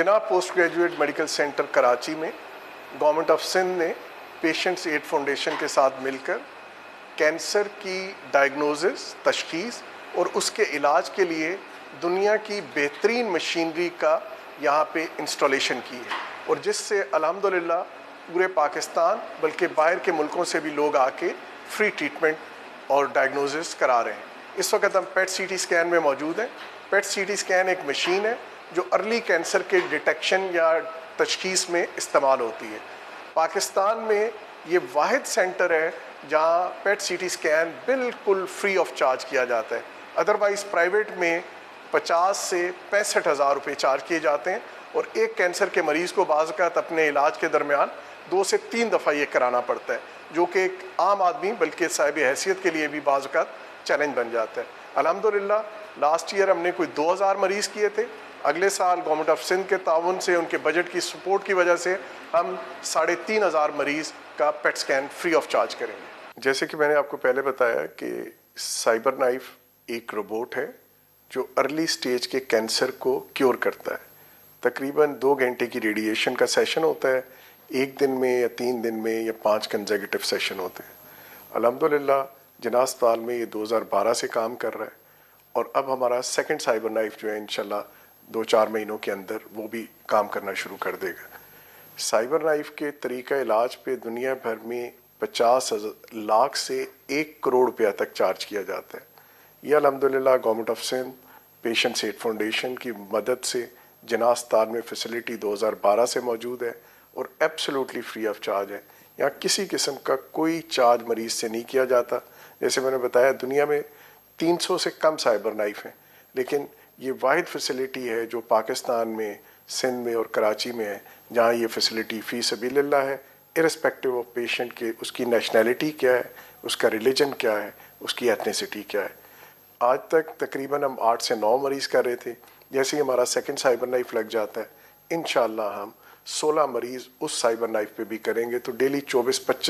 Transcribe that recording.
जिना post graduate medical centre Karachi में government of Sindh ने patients aid foundation के साथ मिलकर कैंसर की डायग्नोसिस, तशखीस और उसके इलाज के लिए दुनिया की बेहतरीन मशीनरी का यहाँ पे इंस्टॉलेशन की है, और जिससे अल्हम्दुलिल्लाह पूरे पाकिस्तान बल्कि बाहर के मुल्कों से भी लोग आके फ्री ट्रीटमेंट और डायग्नोसिस करा रहे हैं। इस वक्त हम पेट सीटी स्कैन में मौजूद हैं। पेट सीटी स्कैन एक मशीन है जो अर्ली कैंसर के डिटेक्शन या तशखीस में इस्तेमाल होती है। पाकिस्तान में ये वाहिद सेंटर है जहाँ पेट सीटी स्कैन बिल्कुल फ्री ऑफ चार्ज किया जाता है। अदरवाइज़ प्राइवेट में 50 से 65 हज़ार रुपये चार्ज किए जाते हैं, और एक कैंसर के मरीज़ को बाज़ औक़ात अपने इलाज के दरमियान 2 से 3 दफ़ा ये कराना पड़ता है, जो कि एक आम आदमी बल्कि साहिब हैसियत के लिए भी बाज़ औक़ात चैलेंज बन जाता है। अल्हम्दुलिल्लाह लास्ट ईयर हमने कोई 2000 मरीज़ किए थे। अगले साल गवर्नमेंट ऑफ सिंध के ताउन से, उनके बजट की सपोर्ट की वजह से हम 3500 मरीज़ का PET scan free of charge करेंगे। जैसे कि मैंने आपको पहले बताया कि साइबर नाइफ एक रोबोट है जो अर्ली स्टेज के कैंसर को क्योर करता है। तकरीबन 2 घंटे की रेडिएशन का सेशन होता है, 1 दिन में या 3 दिन में या 5 कंसेक्यूटिव सेशन होते हैं। अल्हम्दुलिल्लाह जिना अस्पताल में ये 2012 से काम कर रहा है, और अब हमारा सेकंड साइबर नाइफ जो है इंशाल्लाह 2-4 महीनों के अंदर वो भी काम करना शुरू कर देगा। साइबर नाइफ के तरीका इलाज पे दुनिया भर में 50 लाख से 1 करोड़ रुपया तक चार्ज किया जाता है। यह अल्हम्दुलिल्लाह government of Sindh patients aid foundation की मदद से जिना अस्पताल में फैसिलिटी 2012 से मौजूद है, और एब्सोल्युटली फ्री ऑफ चार्ज है। यहाँ किसी किस्म का कोई चार्ज मरीज़ से नहीं किया जाता। जैसे मैंने बताया दुनिया में 300 से कम साइबर नाइफ हैं, लेकिन ये वाहिद फैसिलिटी है जो पाकिस्तान में, सिंध में और कराची में है, जहाँ ये फैसिलिटी फ़ी सबीलिल्लाह है, इररिस्पेक्टिव ऑफ पेशेंट के उसकी नेशनैलिटी क्या है, उसका रिलीजन क्या है, उसकी एथनिसिटी क्या है। आज तक तकरीबन हम 8 से 9 मरीज़ कर रहे थे। जैसे ही हमारा सेकंड साइबर नाइफ लग जाता है, इंशाअल्लाह हम 16 मरीज़ उस साइबर नाइफ पे भी करेंगे, तो डेली 24-25